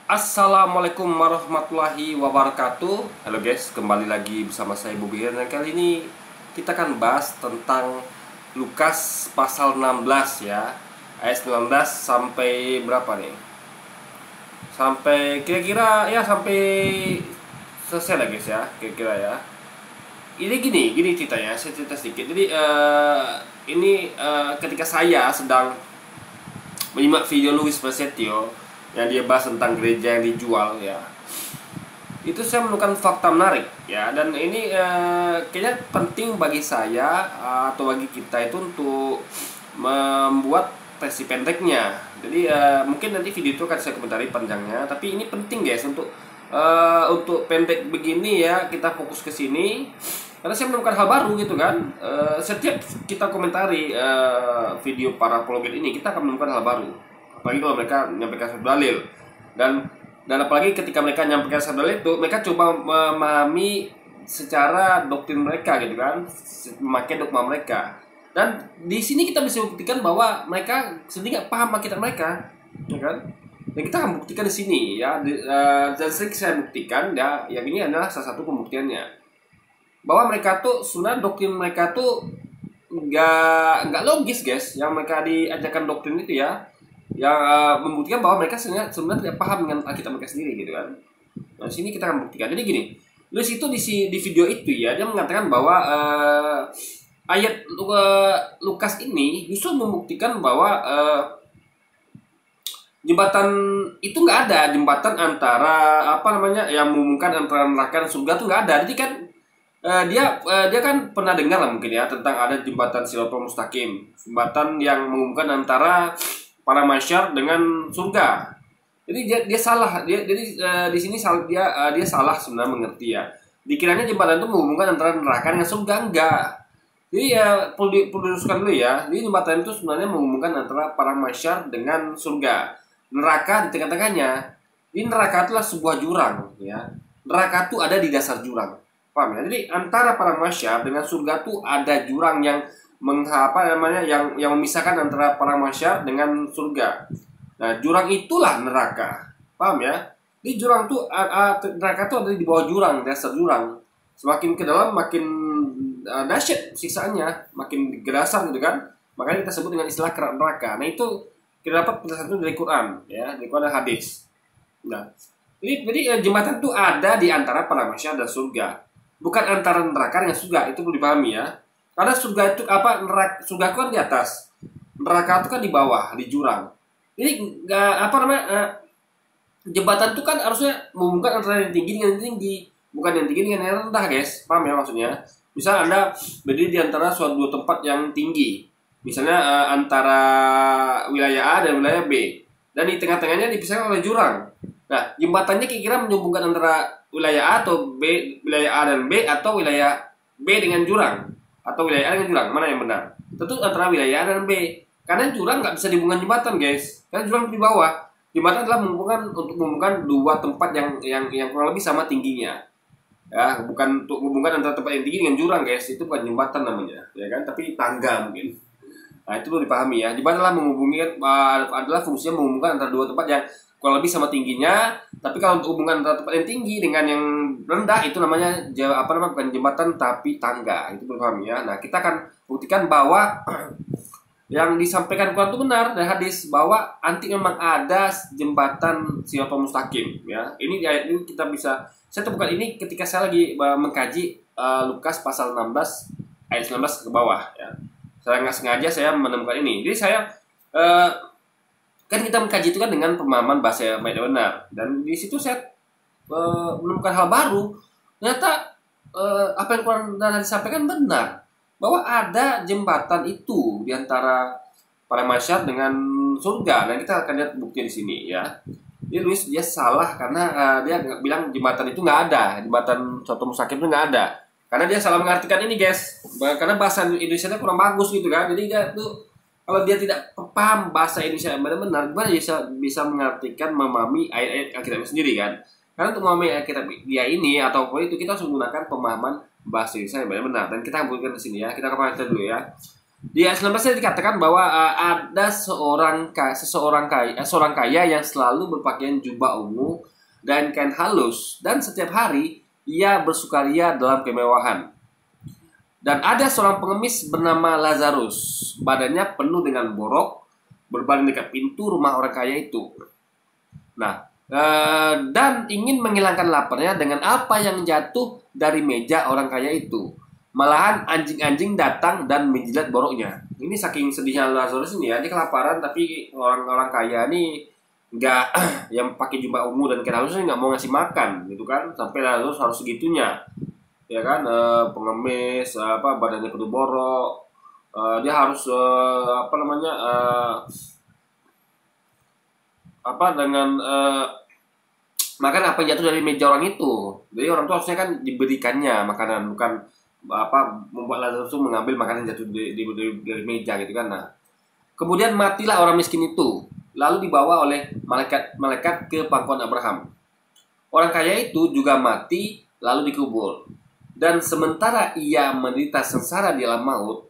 Assalamualaikum warahmatullahi wabarakatuh. Halo guys, kembali lagi bersama saya Bobi. Dan kali ini kita akan bahas tentang Lukas pasal 16 ya. Ayat 19 sampai berapa nih? Sampai kira-kira ya sampai selesai lah guys ya, kira-kira ya. Ini gini ceritanya, saya cerita sedikit. Jadi ini ketika saya sedang menyimak video Luis Prasetyo yang dia bahas tentang gereja yang dijual ya, itu saya menemukan fakta menarik ya, dan ini kayaknya penting bagi saya atau bagi kita itu untuk membuat versi pendeknya. Jadi mungkin nanti video itu akan saya komentari panjangnya, tapi ini penting guys untuk pendek begini ya, kita fokus ke sini karena saya menemukan hal baru gitu kan. Setiap kita komentari video para apologet ini, kita akan menemukan hal baru, apalagi kalau mereka menyampaikan satu dalil. Dan apalagi ketika mereka menyampaikan satu dalil itu, mereka coba memahami secara doktrin mereka gitu kan, memakai dogma mereka. Dan di sini kita bisa buktikan bahwa mereka sendiri nggak paham akidah mereka, ya kan? Dan kita akan buktikan di sini ya, dan sering saya buktikan ya, yang ini adalah salah satu pembuktiannya bahwa mereka tuh sebenarnya doktrin mereka tuh nggak logis guys, yang mereka diajarkan doktrin itu ya, yang membuktikan bahwa mereka sebenarnya tidak paham dengan Alkitab mereka sendiri gitu kan. Nah, sini kita akan buktikan. Jadi gini, Luis itu di video itu ya, dia mengatakan bahwa ayat Lukas ini justru membuktikan bahwa jembatan itu nggak ada, jembatan antara apa namanya yang menghubungkan antara neraka dan surga tuh nggak ada. Jadi kan dia kan pernah dengar lah mungkin ya tentang ada jembatan Siratal Mustaqim, jembatan yang menghubungkan antara para masyar dengan surga. Jadi dia salah, jadi di sini dia salah sebenarnya mengerti ya. Dikiranya jembatan itu menghubungkan antara neraka dengan surga, enggak. Jadi ya perlu diluruskan dulu ya. Jadi jembatan itu sebenarnya menghubungkan antara para masyar dengan surga. Neraka di tengah-tengahnya. Ini neraka itulah sebuah jurang ya. Neraka itu ada di dasar jurang. Paham ya? Jadi antara para masyar dengan surga itu ada jurang yang yang memisahkan antara para masyar dengan surga. Nah, jurang itulah neraka. Paham ya? Di jurang tuh neraka tuh ada di bawah jurang, dasar jurang. Semakin ke dalam makin dahsyat siksaannya, makin gerasar gitu kan. Makanya kita sebut dengan istilah kerak neraka. Nah, itu kita dapat penjelasan itu dari Quran ya, dari Quran dan hadis. Nah, jadi jembatan itu ada di antara para masyar dan surga. Bukan antara neraka dengan surga, itu perlu dipahami ya. Karena surga itu apa, neraka, surga itu kan di atas, neraka itu kan di bawah, di jurang. Ini nggak apa namanya, jembatan itu kan harusnya menghubungkan antara yang tinggi dengan yang tinggi, bukan yang tinggi dengan yang rendah guys. Paham ya maksudnya? Misal Anda berdiri di antara suatu dua tempat yang tinggi, misalnya antara wilayah A dan wilayah B, dan di tengah-tengahnya dipisahkan oleh jurang. Nah, jembatannya kira-kira menyambungkan antara wilayah A atau B, wilayah A dan B, atau wilayah B dengan jurang, atau wilayah A dengan jurang, mana yang benar? Tentu antara wilayah A dan B, karena jurang nggak bisa dihubungkan jembatan guys, karena jurang di bawah. Jembatan adalah menghubungkan dua tempat yang kurang lebih sama tingginya, ya, bukan untuk menghubungkan antara tempat yang tinggi dengan jurang guys, itu bukan jembatan namanya, ya kan, tapi tangga mungkin. Nah, itu perlu dipahami ya, jembatan adalah fungsinya menghubungkan antara dua tempat yang kurang lebih sama tingginya. Tapi kalau untuk hubungan antara tempat yang tinggi dengan yang rendah, itu namanya bukan jembatan tapi tangga. Itu perlu paham ya. Nah, kita akan buktikan bahwa yang disampaikan Quran itu benar dari hadis, bahwa nanti memang ada jembatan Siratal Mustaqim ya. Ini di ayat ini kita bisa, saya temukan ini ketika saya lagi mengkaji Lukas pasal 16 ayat 19 ke bawah ya. Saya nggak sengaja saya menemukan ini. Jadi saya kan kita mengkaji itu kan dengan pemahaman bahasa yang baik dan benar, dan di situ saya menemukan hal baru. Ternyata apa yang Quran dan hadis sampaikan benar, bahwa ada jembatan itu di antara para masyar dengan surga. Dan kita akan lihat bukti di sini ya. Jadi Luis dia salah karena dia bilang jembatan itu nggak ada, jembatan Siratal Mustaqim itu nggak ada, karena dia salah mengartikan ini guys, karena bahasa Indonesia-nya kurang bagus gitu kan. Jadi dia tuh, kalau dia tidak paham bahasa Indonesia yang benar-benar, gimana bisa mengartikan, memahami ayat-ayat Alkitab sendiri kan? Karena untuk memahami Alkitab dia ini atau apa itu, kita harus menggunakan pemahaman bahasa Indonesia yang benar-benar. Dan kita buktikan di sini ya. Kita ke dulu ya. Di ayat 19 dikatakan bahwa ada seorang kaya yang selalu berpakaian jubah ungu dan kain halus, dan setiap hari ia bersukaria dalam kemewahan. Dan ada seorang pengemis bernama Lazarus, badannya penuh dengan borok, berbaring dekat pintu rumah orang kaya itu. Nah, dan ingin menghilangkan laparnya dengan apa yang jatuh dari meja orang kaya itu. Malahan anjing-anjing datang dan menjilat boroknya. Ini saking sedihnya Lazarus ini ya, dia kelaparan, tapi orang-orang kaya ini nggak yang pakai jubah ungu dan kain halus ini nggak mau ngasih makan gitu kan, sampai Lazarus harus segitunya ya kan. Pengemis, badannya penuh borok, dia harus dengan makan apa yang jatuh dari meja orang itu. Jadi orang tua harusnya kan diberikannya makanan, bukan membuat Lazarus itu mengambil makanan yang jatuh dari meja gitu kan. Nah, kemudian matilah orang miskin itu, lalu dibawa oleh malaikat ke pangkuan Abraham. Orang kaya itu juga mati lalu dikubur. Dan sementara ia menderita sengsara di alam maut,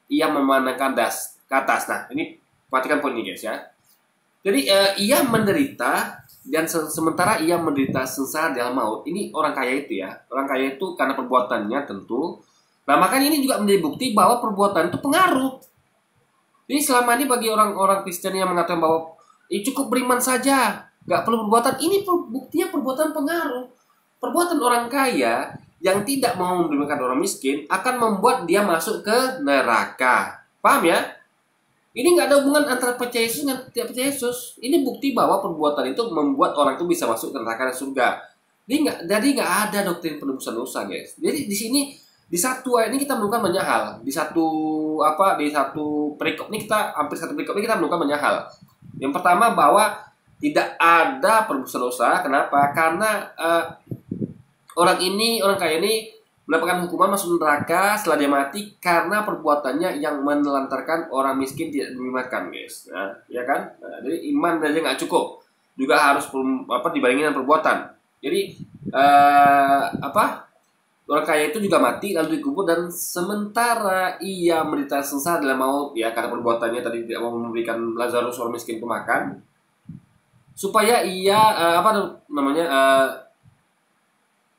ia memandangkan ke atas. Nah, ini perhatikan poin ini guys ya. Jadi ia menderita, dan sementara ia menderita sengsara di alam maut. Ini orang kaya itu ya. Orang kaya itu karena perbuatannya tentu. Nah, makanya ini juga menjadi bukti bahwa perbuatan itu pengaruh. Jadi selama ini bagi orang-orang Kristen yang mengatakan bahwa cukup beriman saja, nggak perlu perbuatan, ini buktinya perbuatan pengaruh. Perbuatan orang kaya yang tidak mau memberikan orang miskin akan membuat dia masuk ke neraka. Paham ya? Ini nggak ada hubungan antara percaya Yesus dan tidak percaya Yesus. Ini bukti bahwa perbuatan itu membuat orang itu bisa masuk ke neraka dan surga. Jadi nggak ada doktrin penebusan dosa, guys. Jadi di sini di satu ayat ini kita menemukan banyak hal. Di satu perikop ini kita menemukan banyak hal. Yang pertama bahwa tidak ada penebusan dosa. Kenapa? Karena orang kaya ini mendapatkan hukuman masuk neraka setelah dia mati karena perbuatannya yang menelantarkan orang miskin tidak dimakan, guys. Nah, ya kan? Nah, jadi iman saja nggak cukup, juga harus dibandingin dengan perbuatan. Jadi orang kaya itu juga mati lalu dikubur, dan sementara ia menderita sengsara dalam maut ya karena perbuatannya tadi tidak mau memberikan Lazarus orang miskin itu makan, supaya ia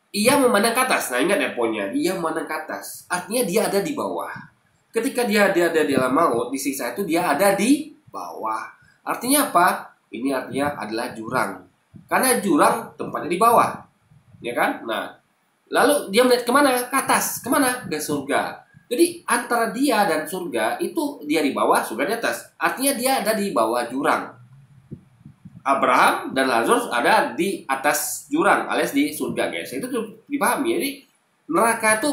ia memandang ke atas. Nah, ingat ya poinnya, dia memandang ke atas. Artinya dia ada di bawah. Ketika dia ada di alam maut, disiksa itu dia ada di bawah. Artinya apa? Ini artinya adalah jurang. Karena jurang tempatnya di bawah. Ya kan? Nah, lalu dia melihat kemana? Ke atas. Kemana? Ke surga. Jadi antara dia dan surga itu dia di bawah, surga di atas. Artinya dia ada di bawah jurang. Abraham dan Lazarus ada di atas jurang alias di surga, guys. Itu tuh dipahami. Jadi neraka itu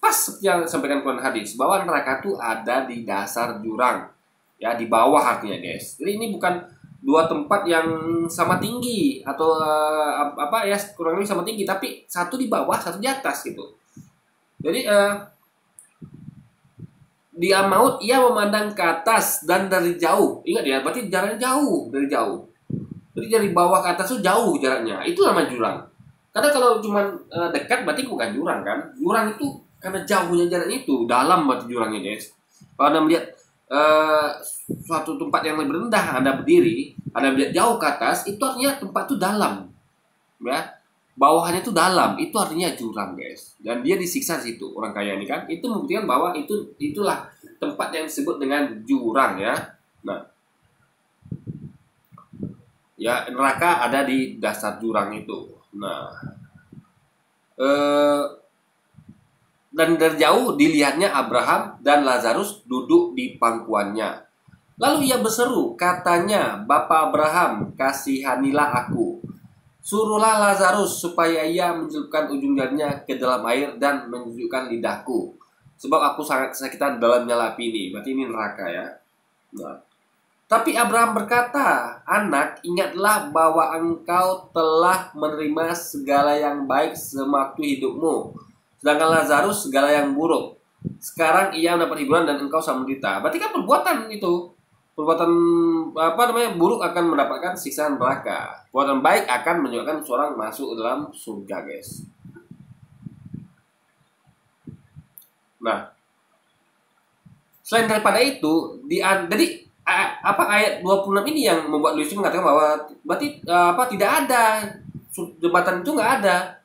pas yang disampaikan Quran hadis bahwa neraka itu ada di dasar jurang, ya di bawah artinya, guys. Jadi ini bukan dua tempat yang sama tinggi atau kurang lebih sama tinggi, tapi satu di bawah, satu di atas gitu. Jadi dia maut ia memandang ke atas dan dari jauh. Ingat ya, berarti jaraknya jauh, dari jauh. Jadi dari bawah ke atas itu jauh jaraknya. Itu namanya jurang. Karena kalau cuma dekat berarti bukan jurang kan. Jurang itu karena jauhnya jaraknya itu. Dalam berarti jurangnya, guys. Kalau Anda melihat suatu tempat yang lebih rendah, Anda berdiri, Anda melihat jauh ke atas, itu artinya tempat itu dalam. Ya. Bawahnya itu dalam. Itu artinya jurang, guys. Dan dia disiksa di situ, orang kaya ini kan. Itu membuktikan bahwa itulah tempat yang disebut dengan jurang ya. Nah, ya, neraka ada di dasar jurang itu. Nah, dan dari jauh dilihatnya Abraham dan Lazarus duduk di pangkuannya. Lalu ia berseru, katanya, Bapa Abraham, kasihanilah aku. Suruhlah Lazarus supaya ia mencelupkan ujung jarinya ke dalam air dan menyejukkan lidahku. Sebab aku sangat kesakitan dalam nyala api ini. Berarti ini neraka ya. Nah, tapi Abraham berkata, anak, ingatlah bahwa engkau telah menerima segala yang baik sewaktu hidupmu, sedangkan Lazarus segala yang buruk. Sekarang ia mendapat hiburan dan engkau sama menderita. Berarti kan perbuatan itu, perbuatan buruk akan mendapatkan siksaan neraka. Perbuatan baik akan menyebabkan seorang masuk dalam surga, guys. Nah, Selain daripada itu, jadi apa ayat 26 ini yang membuat Luis mengatakan bahwa berarti apa tidak ada jembatan itu nggak ada.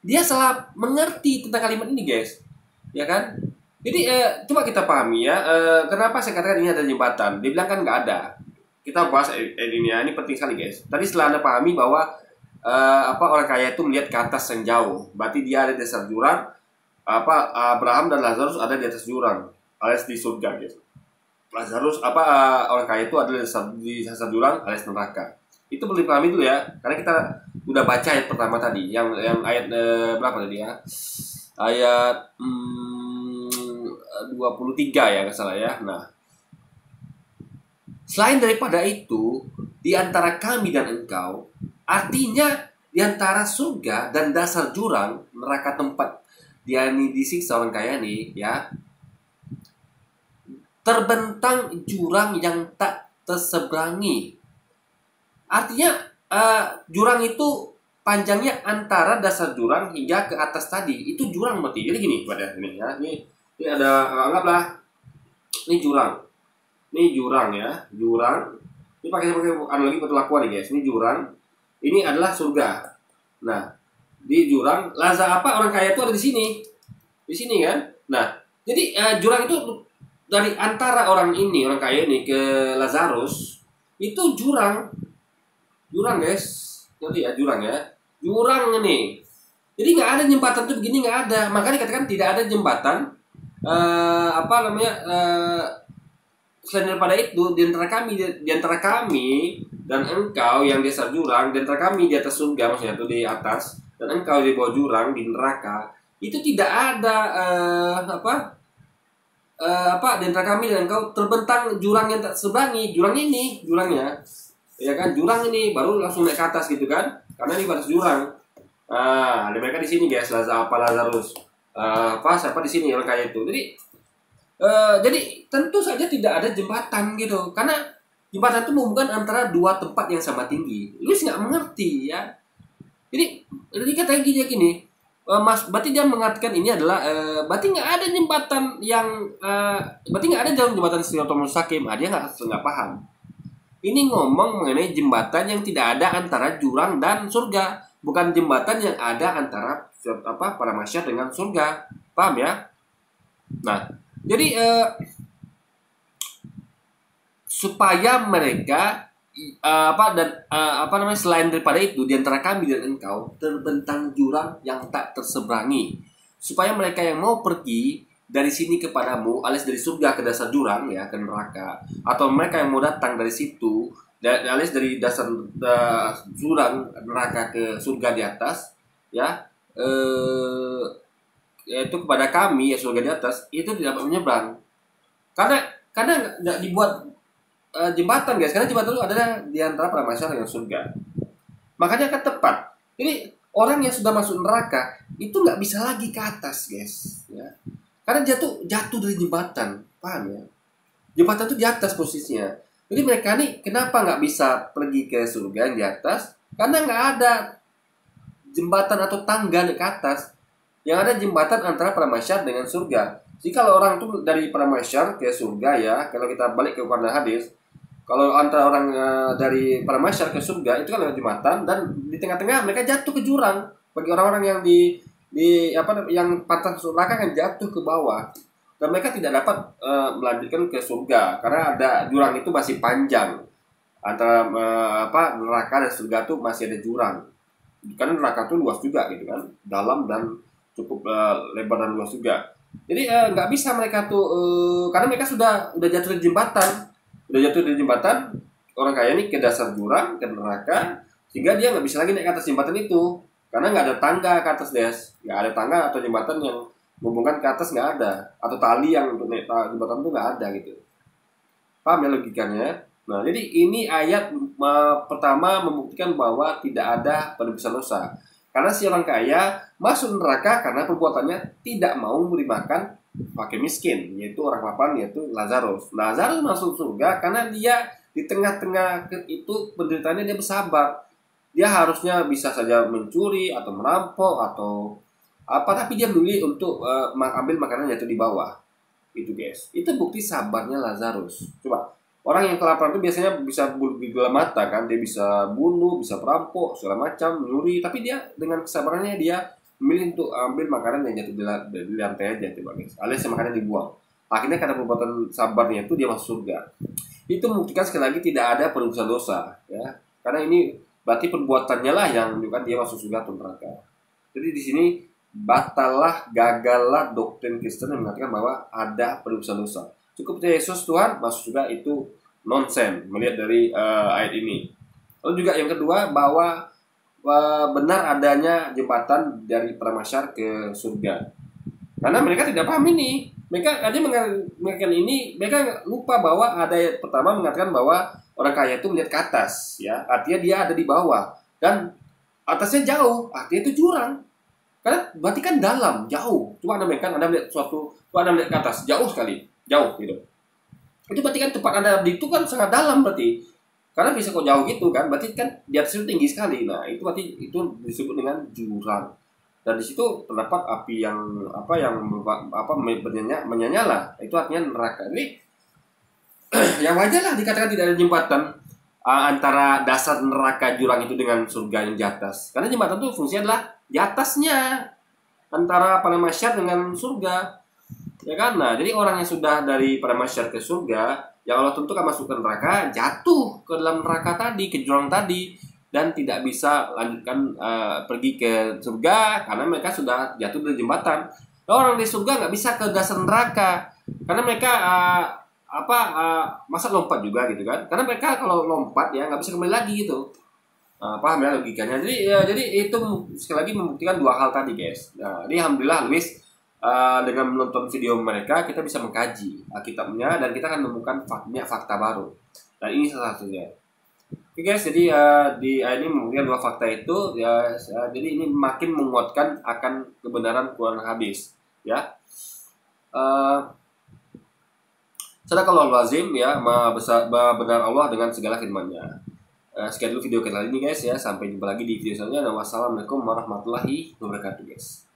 Dia salah mengerti tentang kalimat ini, guys. Ya kan? Jadi coba kita pahami ya, kenapa saya katakan ini ada jembatan. Dia bilang kan nggak ada. Kita bahas ini ya, ini penting sekali, guys. Tadi setelah Anda pahami bahwa apa orang kaya itu melihat ke atas yang jauh, berarti dia ada di dasar jurang. Apa Abraham dan Lazarus ada di atas jurang, alias di surga, guys. Lazarus apa orang kaya itu ada di dasar jurang alias neraka. Itu perlu dipahami dulu ya, karena kita udah baca ayat pertama tadi, yang ayat berapa tadi ya? Ayat 23 ya, nggak salah ya. Nah, selain daripada itu, di antara kami dan engkau, artinya di antara surga dan dasar jurang, neraka tempat dia ini disiksa orang kaya nih ya, terbentang jurang yang tak terseberangi. Artinya jurang itu panjangnya antara dasar jurang hingga ke atas tadi. Itu jurang berarti. Jadi gini, pada ini ya. Ini ada anggaplah ini jurang. Ini jurang ya, jurang. Ini pakai analogi perlakuan nih, guys. Ini jurang. Ini adalah surga. Nah, di jurang apa orang kaya itu ada di sini. Di sini kan? Nah, jadi jurang itu dari antara orang kaya ini ke Lazarus itu jurang, guys, nanti ya jurang ini. Jadi nggak ada jembatan tuh begini, nggak ada. Makanya dikatakan tidak ada jembatan selain daripada itu di antara kami dan engkau yang di atas jurang, di antara kami di atas surga, maksudnya itu di atas, dan engkau di bawah jurang di neraka, itu tidak ada di antara kami dan engkau terbentang jurang yang tak seberangi. Jurangnya ya kan, jurang ini baru langsung naik ke atas gitu kan, karena ini batas jurang. Ada mereka di sini, guys. Lazarus siapa di sini orang kaya itu. Jadi tentu saja tidak ada jembatan gitu, karena jembatan itu menghubungkan antara dua tempat yang sama tinggi. Lu nggak mengerti ya. Jadi katanya gini, berarti dia mengatakan ini adalah berarti nggak ada jembatan yang berarti nggak ada jalan jembatan Siratal Mustaqim. Dia nggak paham. Ini ngomong mengenai jembatan yang tidak ada antara jurang dan surga, bukan jembatan yang ada antara para masyarakat dengan surga. Paham ya? Nah, jadi supaya mereka selain daripada itu di antara kami dan engkau terbentang jurang yang tak terseberangi, supaya mereka yang mau pergi dari sini kepadamu, alias dari surga ke dasar jurang ya, ke neraka, atau mereka yang mau datang dari situ alias dari dasar jurang neraka ke surga di atas ya, yaitu kepada kami ya surga di atas, itu tidak dapat menyeberang karena nggak dibuat jembatan, guys, karena jembatan itu adalah di antara para masyarakat dengan surga. Makanya akan tepat. Jadi orang yang sudah masuk neraka itu nggak bisa lagi ke atas, guys ya, karena jatuh dari jembatan. Paham ya? Jembatan itu di atas posisinya. Jadi mereka nih kenapa nggak bisa pergi ke surga yang di atas? Karena nggak ada jembatan atau tangga ke atas. Yang ada jembatan antara para masyarakat dengan surga. Jadi kalau orang itu dari para masyarakat ke surga ya, kalau kita balik ke kepada hadis, kalau antara orang dari para masyarakat ke surga itu kan ada jembatan, dan di tengah-tengah mereka jatuh ke jurang. Bagi orang-orang yang yang pantas masuk neraka kan jatuh ke bawah, dan mereka tidak dapat melanjutkan ke surga karena ada jurang itu masih panjang antara neraka dan surga itu masih ada jurang. Karena neraka itu luas juga gitu kan, dalam dan cukup lebar dan luas juga. Jadi nggak bisa mereka tuh karena mereka sudah jatuh di jembatan, orang kaya ini ke dasar jurang, ke neraka, sehingga dia nggak bisa lagi naik ke atas jembatan itu karena nggak ada tangga ke atas, nggak ada tangga atau jembatan yang menghubungkan ke atas, nggak ada, atau tali yang untuk naik jembatan itu nggak ada gitu. Paham ya logikanya? Nah, jadi ini ayat pertama membuktikan bahwa tidak ada penebusan dosa. Karena si orang kaya masuk neraka karena perbuatannya tidak mau memberi makan fakir miskin, yaitu orang lapar, yaitu Lazarus. Lazarus masuk surga karena dia di tengah-tengah itu penderitaannya dia bersabar. Dia harusnya bisa saja mencuri atau merampok atau apa, tapi dia memilih untuk ambil makanan yaitu di bawah. Itu guys, itu bukti sabarnya Lazarus. Coba, orang yang kelaparan itu biasanya bisa bergila mata kan, dia bisa bunuh, bisa perampok, segala macam, nyuri, tapi dia dengan kesabarannya dia memilih untuk ambil makanan yang jatuh di lantai aja, coba guys, alias makanan dibuang. Akhirnya karena perbuatan sabarnya itu dia masuk surga. Itu membuktikan sekali lagi tidak ada penebusan dosa, ya. Karena ini berarti perbuatannya lah yang menunjukkan dia masuk surga atau neraka. Jadi di sini batallah, gagallah doktrin Kristen yang mengatakan bahwa ada penebusan dosa. Cukup percaya Yesus Tuhan masuk surga, itu nonsen melihat dari ayat ini. Lalu juga yang kedua, bahwa benar adanya jembatan dari Pramasyar ke surga. Karena mereka tidak paham ini. Mereka aja mengatakan ini, mereka lupa bahwa ada ayat pertama mengatakan bahwa orang kaya itu melihat ke atas, ya. Artinya dia ada di bawah dan atasnya jauh, artinya itu jurang. Karena berarti kan dalam, jauh. Coba Anda bayangkan, Anda melihat suatu, coba Anda melihat ke atas, jauh sekali, jauh gitu. Itu berarti kan tempat Anda di itu kan sangat dalam berarti. Karena bisa kok jauh gitu kan, berarti kan di atas itu tinggi sekali. Nah, itu berarti itu disebut dengan jurang. Dan di situ terdapat api yang menyala. Itu artinya neraka. Jadi yang wajar lah dikatakan tidak ada jembatan antara dasar neraka jurang itu dengan surga yang di atas. Karena jembatan itu fungsinya adalah di atasnya antara Pramasyar dengan surga, ya kan? Nah, jadi orang yang sudah dari Pramasyar ke surga, yang Allah tentukan masuk ke neraka, jatuh ke dalam neraka tadi, ke jurang tadi, dan tidak bisa lanjutkan pergi ke surga karena mereka sudah jatuh dari jembatan. Nah, orang di surga nggak bisa ke dasar neraka karena mereka masa lompat juga gitu kan? Karena mereka kalau lompat ya nggak bisa kembali lagi gitu. Paham ya logikanya. Jadi itu sekali lagi membuktikan dua hal tadi guys. Nah, ini alhamdulillah Luis, dengan menonton video mereka kita bisa mengkaji Alkitabnya dan kita akan menemukan fakta baru. Dan ini salah satunya. Oke guys, jadi di ini membuktikan dua fakta itu ya. Jadi ini makin menguatkan akan kebenaran Quran habis ya. Sadaqallahul azim ya, benar Allah dengan segala firman-Nya. Sekian dulu video kali ini guys ya. Sampai jumpa lagi di video selanjutnya. Wassalamualaikum warahmatullahi wabarakatuh guys.